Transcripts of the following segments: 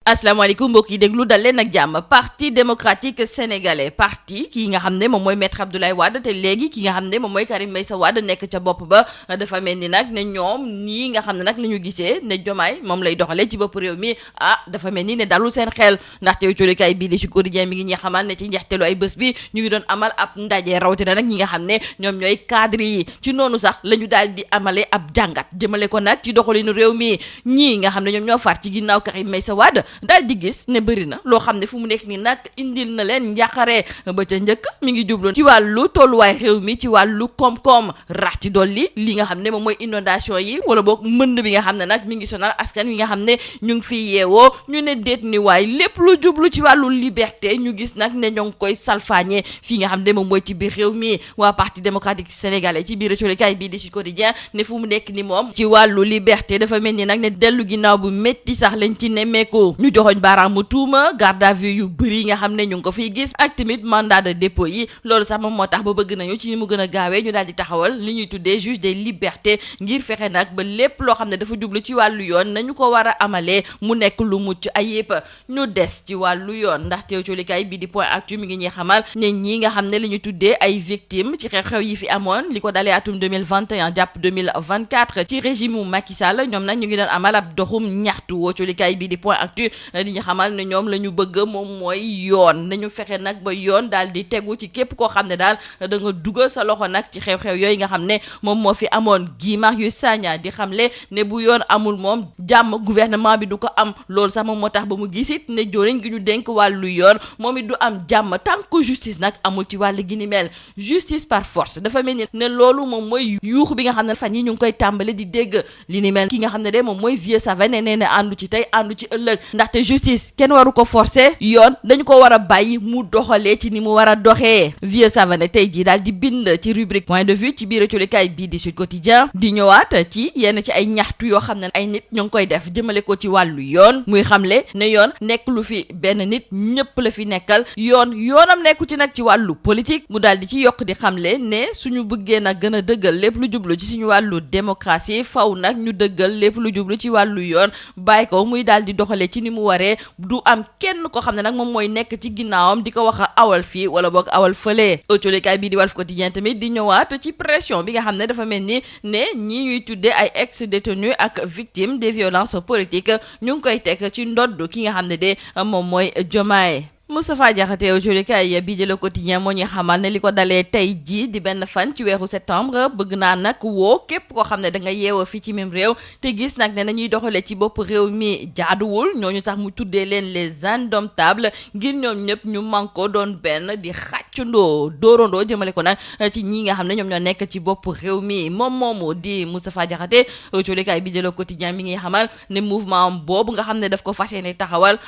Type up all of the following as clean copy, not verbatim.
asalaamaaleykum mbokk yi déglu dal leen ak jàmm parti démocratique sénégalais parti kii nga xam ne moom mooy maître Abdoulaye Wade te léegi ki nga xam ne moom mooy Karim Meïssa Wade nekk ca bopp ba dafa mel ni nag ne ñoom nii nga xam ne nag la ñu gisee ne Diomaye moom lay doxalee ci bopp réew mi dafa mel ni ne dalul seen xel ndaxte colikaay bii di ci quotidien mi ngi ñuy xamal ne ci njeexteelu ay bés bi ñu ngi doon amal ab ndaje rawatina nag ñi nga xam ne ñoom ñooy cadre yi ci noonu sax la ñu daal di amale ab jàngat jëmale ko nag ci doxalinu réew mi ñii nga xam ne ñoom ñoo far ci ginnaaw Karim Meïssa Wade daal di gis ne bëri na loo xam ne fu mu nekk nii nag indil na leen njàqare ba ca njëkk mi ngi jubloon ci wàllu tolluwaay réew mi ci wàllu koom-koom rax ci dolli li nga xam ne moom mooy inondation yi wala boog mbënd bi nga xam ne nag mi ngi sonal askan wi nga xam ne ñu ngi fi yeewoo ñu ne déet ni waaye lépp lu jublu ci wàllu liberté ñu gis nag ne ñoo ngi koy salfaañe fii nga xam ne moom mooy ci biir réew mi waa parti démocratique sénégalais ci biir colikaay bii di ci quotidien ne fu mu nekk ni moom ci wàllu liberté dafa mel ni nag ne dellu ginnaaw bu métti sax lañ ci nemmeeku ñu joxoñ baaraamu tuuma garde à vue yu bëri yi nga xam ne ñu ngi ko fiy gis ak tamit mandat de dépôt yi loolu sax moom moo tax ba bëgg nañu ci ni mu gën a gaawee ñu daal di taxawal li ñuy tuddee juge des libertés ngir fexe nag ba lépp loo xam ne dafa jublu ci wàllu yoon nañu ko war a amalee mu nekk lu mucc ayib ñu des ci wàllu yoon ndax teew colikaay bi di point actu mi ngi ñuy xamal ne ñi nga xam ne li ñu tuddee ay victimes ci xew-xew yi fi amoon li ko dalee atum 2021 jàpp 2024 ci régime mu Macky Sall ñoom nag ñu ngi doon amal ab doxum ñaxtu woo colikaay bi di point actu di ñu xamal ne ñoom la ñu bëgg moom mooy yoon nañu fexe nag ba yoon daal di tegu ci képp koo xam ne daal da nga dugal sa loxo nag ci xew-xew yooyu nga xam ne moom moo fi amoon Guy Marius Sagna di xamle ne bu yoon amul moom jàmm gouvernement bi du ko am loolu sax moom moo tax ba mu gisit ne joriñ gi ñu dénk wàllu yoon moom it du am jàmm tant que justice nag amul ci wàllu gi ni mel justice par force dafa mel ni ne loolu moom mooy yuuxu bi nga xam ne fan yi ñu ngi koy tàmbale di dégg li ni mel ki nga xam ne de moom mooy Vieux Savané nee na àndu ci tey àndu ci ëllëg ndaxte justice kenn waru ko forcer yoon dañu ko war a bàyyi mu doxalee ci ni mu war a doxee Vieux Savané tey jii daal di bind ci rubrique point de vue ci biir colikaay bii di Sud Quotidien di ñëwaat ci yenn ci ay ñaxtu yoo xam ne ay nit ñoo ngi koy def jëmale ko ci wàllu yoon muy xamle ne yoon nekk lu fi benn nit ñëpp la fi nekkal yoonam nekku ci nag ci wàllu politique mu daal di ci yokk di xamle ne suñu bëggee nag gën a dëggal lépp lu jublu ci suñu wàllu démocratie faw nag ñu dëggal lépp lu jublu ci wàllu yoon bàyyi ko muy daal di doxalee ci ni mu waree du am kenn ko xam ne nag moom mooy nekk ci ginnaawam di ko wax a awal fii wala boog awal fële autolikaay bii di Walf Quotidien tamit di ñëwaat ci pression bi nga xam ne dafa mel ni ne ñi ñuy tuddee ay ex détenus ak victimes des violences politiques ñu ngi koy teg ci ndodd ki nga xam ne de moom mooy Diomaye Moustapha Diakhaté colikaay bii di Le Quotidien moo ñu xamal ne li ko dalee tey jii di benn fan ci weeru septembre bëgg naa nag woo képp koo xam ne da nga yeewoo fii ci même réew te gis nag ne nañuy doxalee ci bopp réew mi jaaduwul ñooñu sax mu tuddee leen les indomptables ngir ñoom ñëpp ñu manko doon benn di xàccundoo dóorandoo jëmale ko nag ci ñi nga xam ne ñoom ñoo nekk ci bopp réew mi moom moomu di Moustapha Diakhaté colikaay bii di Le Quotidien mi ngi xamal ne mouvement boobu nga xam ne daf ko fas yéene taxawal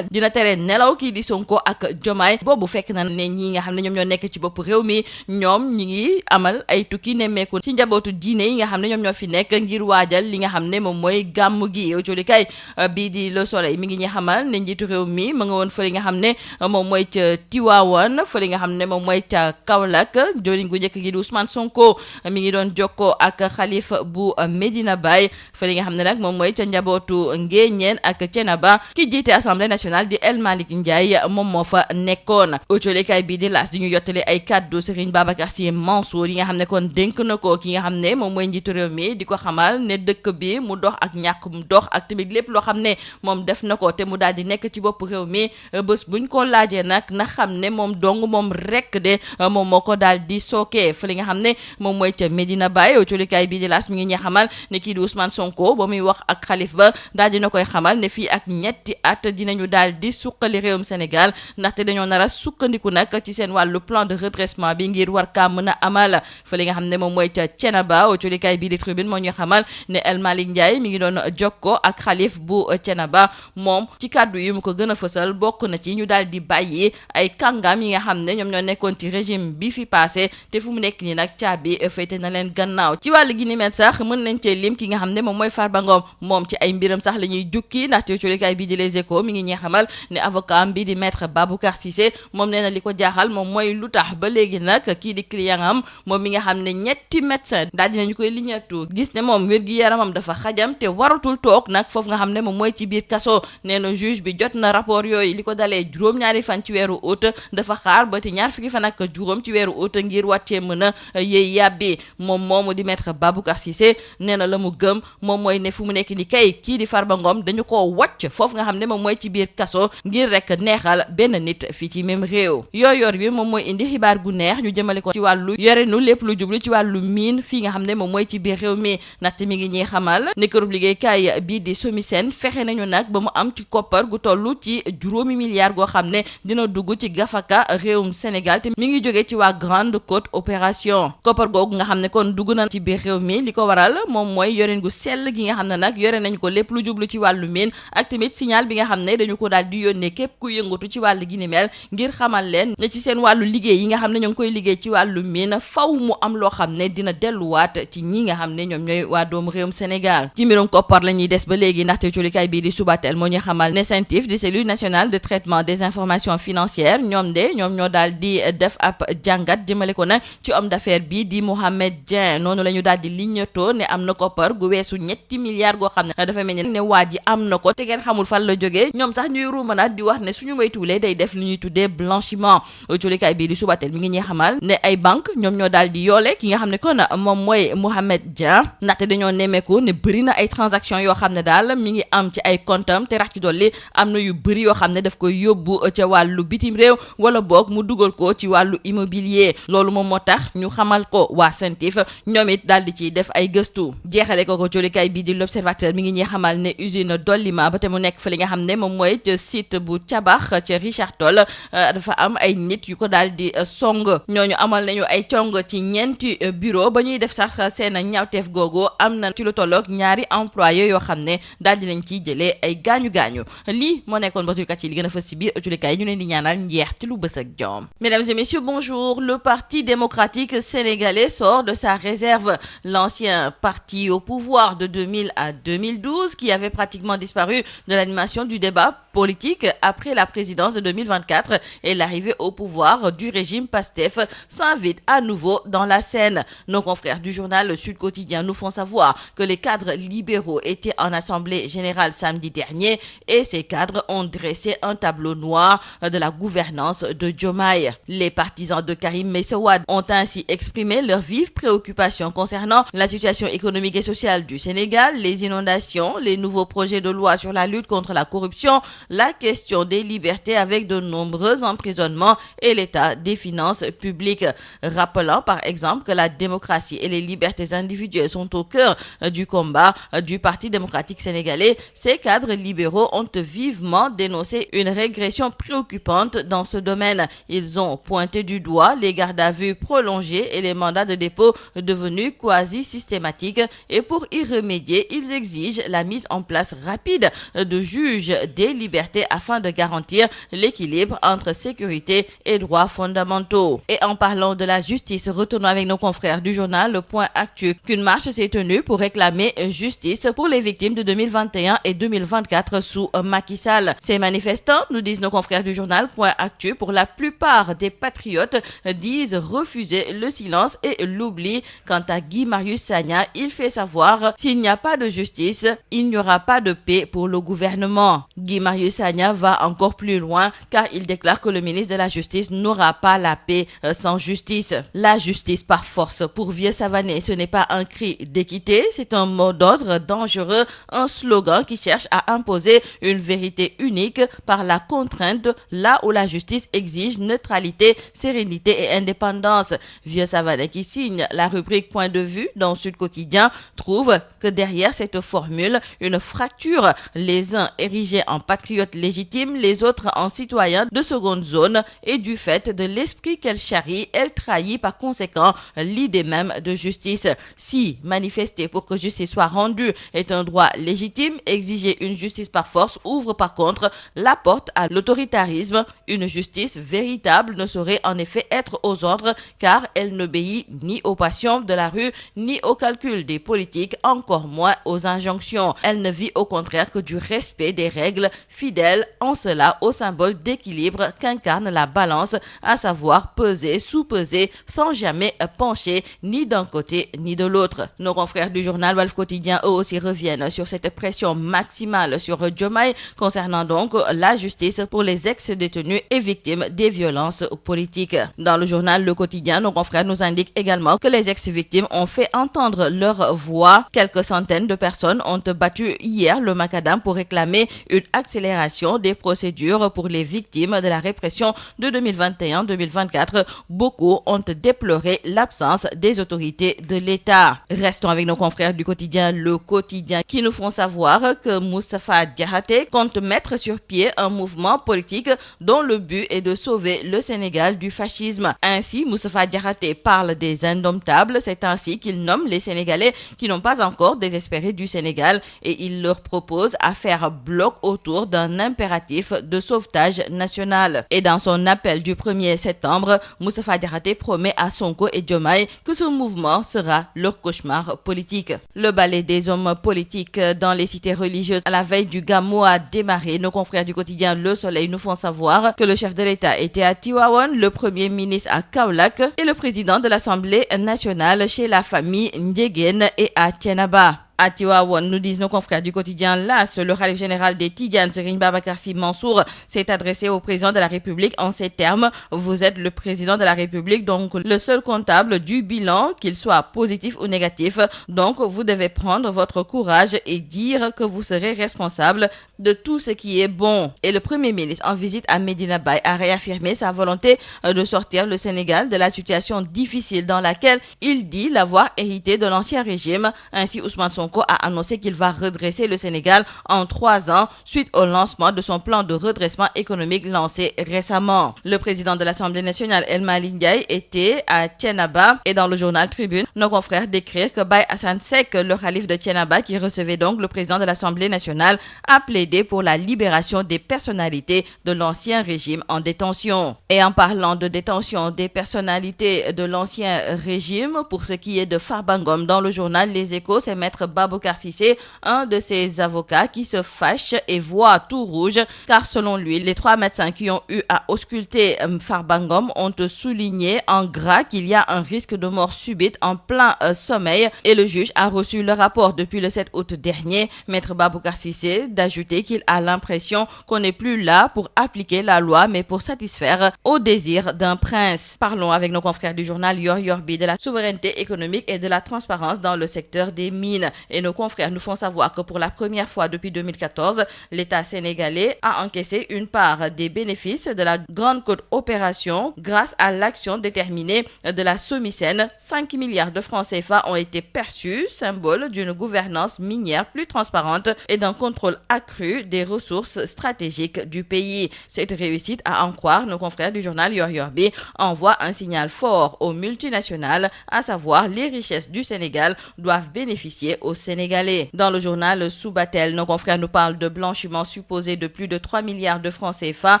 dina tere nelaw kii di Sonko ak Diomaye boobu fekk na ne ñi nga xam ne ñoom ñoo nekk ci bopp réew mi ñoom ñi ngi amal ay tukki nemmeeku ci njabootu diine yi nga xam ne ñoom ñoo fi nekk ngir waajal li nga xam ne moom mooy gàmmu gi colikaay bii di Le Soleil mi ngi ñuy xamal ne njiitu réew mi ma nga woon fële nga xam ne moom mooy ca Tiwaawan fële nga xam ne moom mooy ca Kaolack joriñ gu njëkk gi di Ousmane Sonko mi ngi doon jokkoo ak xalifa bu Medina Baye fële nga xam ne nag moom mooy ca njabootu Ngéeñeen ak Thiénaba ki jiite assemblée nationale di El Malick Ndiaye moom moo fa nekkoon autolikaay bii di laas di ñu yottale ay kàddu Serigne Babacar Sy Mansour yi nga xam ne kon dénk na ko ki nga xam ne moom mooy njiitu réew mi di ko xamal ne dëkk bi mu dox ak ñàkk mu dox ak tamit lépp loo xam ne moom def na ko te mu daal di nekk ci bopp réew mi bés buñ ko laajee nag na xam ne moom dong moom rek de moom moo ko daal di sookee fa li nga xam ne moom mooy ca Medina Baye autolikaay bii di laas mi ngi ñuy xamal ne kii di Ousmane Sonko ba muy wax ak xalif ba daal dina koy xamal ne fii ak ñetti at dinañu daal di suqali réewum Sénégal ndaxte dañoo nar a sukkandiku nag ci seen wàllu plan de redressement bi ngir war kaa mën a amal fa li nga xam ne moom mooy ca Thiénaba autolikaay bii di Tribune moo ñuy xamal ne El Malick Ndiaye mi ngi doon jokkoo ak xalif bu Thiénaba moom ci kàddu yi mu ko gën a fësal bokk na ci ñu daal di bàyyi ay kàngam yi nga xam ne ñoom ñoo nekkoon ci régime bi fi passé te fu mu nekk nii nag caabi féete na leen gannaaw ci wàllu gi ni mel sax mën nañ cee lim ki nga xam ne moom mooy Farba Ngom moom ci ay mbiram sax la ñuy jukki ndaxte autolikaay bii di Les Échos mi ngi ñuy xamal ne avocat bi di maître Baboucar Cissé moom nee na li ko jaaxal moom mooy lu tax ba léegi nag kii di client am moom mi nga xam ne ñetti médecin daal dinañu koy liñatu gis ne moom wér-gi-yaramam dafa xajam te waratul toog nag foofu nga xam ne moom mooy ci biir kaso. nee na juge bi jot na rapport yooyu li ko dalee juróom-ñaari fan ci weeru août dafa xaar ba ti ñaar fukki fan ak juróom ci weeru août ngir wàccee mën a yëy yàbbi moom moomu di maître Baboucar Cissé nee na la mu gëm moom mooy ne fu mu nekk ni kay kii di Farba Ngom dañu ko wàcc foofu nga xam ne moom mooy ci biir kaso ngir rek neexal benn nit fii ci même réew yor bi moom mooy indi xibaar gu neex ñu jëmale ko ci wàllu yorenu lépp lu jublu ci wàllu miin fii nga xam ne moom mooy ci biir réew mi ndaxte mi ngi ñuy xamal ne kërub liggéeykaay bii di SOMISEN fexe nañu nag ba mu am ci koppar gu toll ci juróomi milliards goo xam ne dina dugg ci gafaka réewum Sénégal te mi ngi jóge ci waa Grande Côte Opération koppar googu nga xam ne kon dugg na ci biir réew mi li ko waral moom mooy yoreen gu sell gi nga xam ne nag yore nañ ko lépp lu jublu ci wàllu miin ak tamit signal bi nga xam ne dañu ko daal di yónnee képp ku yëngatu ci wàllu gi ni mel ngir xamal leen ne ci seen wàllu liggéey yi nga xam ne ñoo ngi koy liggéey ci wàllu miin faw mu am loo xam ne dina delluwaat ci ñi nga xam ne ñoom ñooy waa doomu réewum Sénégal ci mbirum koppar la ñuy des ba léegi ndaxte colikaay bii di Subatel moo ñu xamal ne CENTIF di cellule nationale de traitement des informations financières ñoom ñoo daal di def ab jàngat jëmale ko nag ci homme d'affaires bii di Mohamed Dieng noonu la ñu daal di liñatoo ne am na koppar gu weesu ñetti milliards goo xam ne dafa mel ni ne waa ji am na ko te ngeen xamul fan la jógee ñoom sax ñuy ruumanaat di wax ne suñu moytuwulee day def lu ñuy tuddee blanchiment colikaay bii di Subatel mi ngi ñuy xamal ne ay banque ñoom ñoo daal di yoole ki nga xam ne kon moom mooy Mohamed Dieng ndaxte dañoo nemmeeku ne bëri na ay transactions yoo xam ne daal mi ngi am ci ay comptam te rax ci dolli am na yu bëri yoo xam ne daf koy yóbbu ca wàllu bitim réew wala boog mu dugal ko ci wàllu immobilier loolu moom moo tax ñu xamal ko waa CENTIF ñoom it daal di ciy def ay gëstu jeexale ko colikaay bii di l'Observateur mi ngi ñuy xamal ne usine Dolima ba te mu nekk fa li nga xam ne moom mooy ca site bu Cabax ca Richard Toll dafa am ay nit yu ko daal di song ñooñu amal nañu ay cong ci ñeenti bureau ba ñuy def sax seen ñaawteef googu am na ci lu tolloog ñaari employé yoo xam ne daal di nañ ciy jëlee ay gaañu-gaañu lii moo nekkoon batulkat yi li gën a fës ci biir ëtulikaay ñu leen di ñaanal njeexte lu bës ak jom. Mesdames et messieurs, bonjour. Le Parti démocratique sénégalais sort de sa réserve. L'ancien parti au pouvoir de 2000 à 2012 qui avait pratiquement disparu de l'animation du débat politique après la présidence de 2024 et l'arrivée au pouvoir du régime PASTEF s'invite à nouveau dans la scène. Nos confrères du journal Sud Quotidien nous font savoir que les cadres libéraux étaient en assemblée générale samedi dernier et ces cadres ont dressé un tableau noir de la gouvernance de Diomaye. Les partisans de Karim Meïssa Wade ont ainsi exprimé leurs vives préoccupations concernant la situation économique et sociale du Sénégal, les inondations, les nouveaux projets de loi sur la lutte contre la corruption, la question des libertés avec de nombreux emprisonnements et l'état des finances publiques. Rappelant par exemple que la démocratie et les libertés individuelles sont au cœur du combat du Parti démocratique sénégalais, ces cadres libéraux ont vivement dénoncé une régression préoccupante dans ce domaine. Ils ont pointé du doigt les gardes à vue prolongés et les mandats de dépôt devenus quasi systématiques et pour y remédier, ils exigent la mise en place rapide de juges des libertés afin de garantir l'équilibre entre sécurité et droits fondamentaux. Et en parlant de la justice, retournons avec nos confrères du journal Le Point Actu qu'une marche s'est tenue pour réclamer justice pour les victimes de 2021 et 2024 sous Macky Sall. Ces manifestants, nous disent nos confrères du journal Point Actu, pour la plupart des patriotes disent refuser le silence et l'oubli. Quant à Guy Marius Sagna, il fait savoir s'il n'y a pas de justice, il n'y aura pas de paix pour le gouvernement. Guy Marius Sagna va encore plus loin car il déclare que le ministre de la Justice n'aura pas la paix sans justice. La justice par force pour Vieux Savané, ce n'est pas un cri d'équité, c'est un mot d'ordre dangereux, un slogan qui cherche à imposer une vérité unique par la contrainte là où la justice exige neutralité, sérénité et indépendance. Vieux Savané qui signe la rubrique Point de vue dans Sud Quotidien trouve que derrière cette formule, une fracture, les uns érigés en patriotes légitimes, les autres en citoyens de seconde zone et du fait de l'esprit qu'elle charrie, elle trahit par conséquent l'idée même de justice. Si manifester pour que justice soit rendue est un droit légitime, exiger une justice par force ouvre par contre la porte à l'autoritarisme. Une justice véritable ne saurait en effet être aux ordres car elle n'obéit ni aux passions de la rue ni aux calculs des politiques, encore moins aux injonctions. Elle ne vit au contraire que du respect des règles fidèle en cela au symbole d'équilibre qu'incarne la balance, à savoir peser, sous-peser, sans jamais pencher ni d'un côté ni de l'autre. Nos confrères du journal Walf Quotidien eux aussi reviennent sur cette pression maximale sur Diomaye concernant donc la justice pour les ex-détenus et victimes des violences politiques. Dans le journal Le Quotidien, nos confrères nous indiquent également que les ex-victimes ont fait entendre leur voix. Quelques centaines de personnes ont battu hier le macadam pour réclamer une accélération des procédures pour les victimes de la répression de 2021-2024. Beaucoup ont déploré l'absence des autorités de l'État. Restons avec nos confrères du quotidien Le Quotidien qui nous font savoir que Moustapha Diakhaté compte mettre sur pied un mouvement politique dont le but est de sauver le Sénégal du fascisme. Ainsi, Moustapha Diakhaté parle des indomptables, c'est ainsi qu'il nomme les Sénégalais qui n'ont pas encore désespéré du Sénégal et il leur propose à faire bloc autour d'un impératif de sauvetage national. Et dans son appel du 1er septembre, Moustapha Diakhaté promet à Sonko et Diomaye que ce mouvement sera leur cauchemar politique. Le ballet des hommes politiques dans les cités religieuses à la veille du Gamou a démarré. Nos confrères du quotidien Le Soleil nous font savoir que le chef de l'État était à Tivaouane, le premier ministre à Kaolack et le président de l'Assemblée nationale chez la famille Ndiéguène et à Thiénaba. À Tivaouane, nous disent nos confrères du quotidien L'As, le khalife général des Tidjanes, Serigne Babacar Sy Mansour, s'est adressé au président de la République en ces termes: vous êtes le président de la République, donc le seul comptable du bilan, qu'il soit positif ou négatif. Donc vous devez prendre votre courage et dire que vous serez responsable de tout ce qui est bon. Et le premier ministre, en visite à Medina Baye, a réaffirmé sa volonté de sortir le Sénégal de la situation difficile dans laquelle il dit l'avoir hérité de l'ancien régime. Ainsi, Ousmane Sonko a annoncé qu'il va redresser le Sénégal en 3 ans suite au lancement de son plan de redressement économique lancé récemment. Le président de l'Assemblée nationale, El Malick Ndiaye, était à Thiénaba et dans le journal Tribune, nos confrères décrivent que Baye Assane Seck, le khalife de Thiénaba, qui recevait donc le président de l'Assemblée nationale, a plaidé pour la libération des personnalités de l'ancien régime en détention. Et en parlant de détention des personnalités de l'ancien régime, pour ce qui est de Farba Ngom, dans le journal Les Échos, c'est maître Baboucar Cissé, un de ses avocats, qui se fâche et voit tout rouge, car selon lui, les 3 médecins qui ont eu à ausculter Farba Ngom ont souligné en gras qu'il y a un risque de mort subite en plein sommeil et le juge a reçu le rapport depuis le 7 août dernier. Maître Baboucar Cissé d'ajouter qu'il a l'impression qu'on n'est plus là pour appliquer la loi mais pour satisfaire au désir d'un prince. Parlons avec nos confrères du journal Yor Yorbi de la souveraineté économique et de la transparence dans le secteur des mines. Et nos confrères nous font savoir que pour la première fois depuis 2014, l'État sénégalais a encaissé une part des bénéfices de la Grande Côte Opération grâce à l'action déterminée de la SOMISEN. 5 milliards de francs CFA ont été perçus, symbole d'une gouvernance minière plus transparente et d'un contrôle accru des ressources stratégiques du pays. Cette réussite, à en croire nos confrères du journal Yor Yorbi, envoie un signal fort aux multinationales, à savoir les richesses du Sénégal doivent bénéficier aux Sénégalais. Dans le journal Soubatel, nos confrères nous parlent de blanchiment supposé de plus de 3 milliards de francs CFA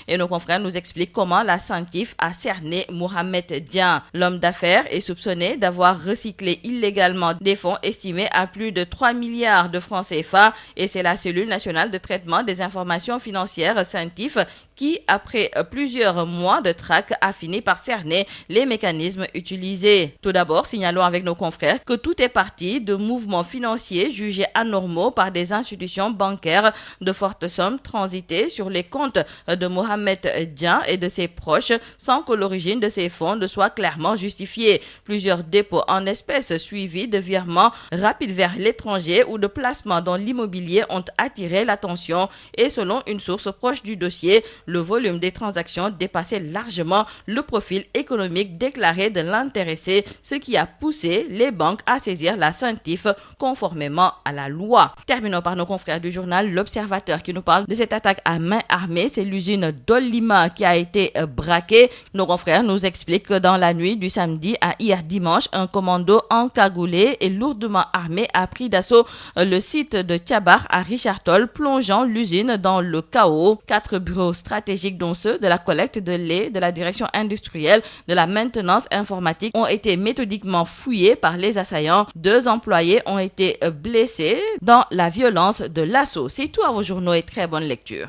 et nos confrères nous expliquent comment la CENTIF a cerné Mohamed Dian. L'homme d'affaires est soupçonné d'avoir recyclé illégalement des fonds estimés à plus de 3 milliards de francs CFA et c'est la cellule nationale de traitement des informations financières CENTIF qui, après plusieurs mois de traque, a fini par cerner les mécanismes utilisés. Tout d'abord, signalons avec nos confrères que tout est parti de mouvements financiers jugés anormaux par des institutions bancaires, de fortes sommes transitées sur les comptes de Mohamed Dian et de ses proches sans que l'origine de ces fonds ne soit clairement justifiée. Plusieurs dépôts en espèces suivis de virements rapides vers l'étranger ou de placements dans l'immobilier ont attiré l'attention et selon une source proche du dossier, le volume des transactions dépassait largement le profil économique déclaré de l'intéressé, ce qui a poussé les banques à saisir la CENTIF conformément à la loi. Terminons par nos confrères du journal L'Observateur qui nous parle de cette attaque à main armée. C'est l'usine Dolima qui a été braquée. Nos confrères nous expliquent que dans la nuit du samedi à hier dimanche, un commando encagoulé et lourdement armé a pris d'assaut le site de Tiabar à Richard Toll, plongeant l'usine dans le chaos. 4 bureaux stratégiques dont ceux de la collecte de lait, de la direction industrielle, de la maintenance informatique ont été méthodiquement fouillés par les assaillants. 2 employés ont été blessés dans la violence de l'assaut. C'est tout à vos journaux et très bonne lecture.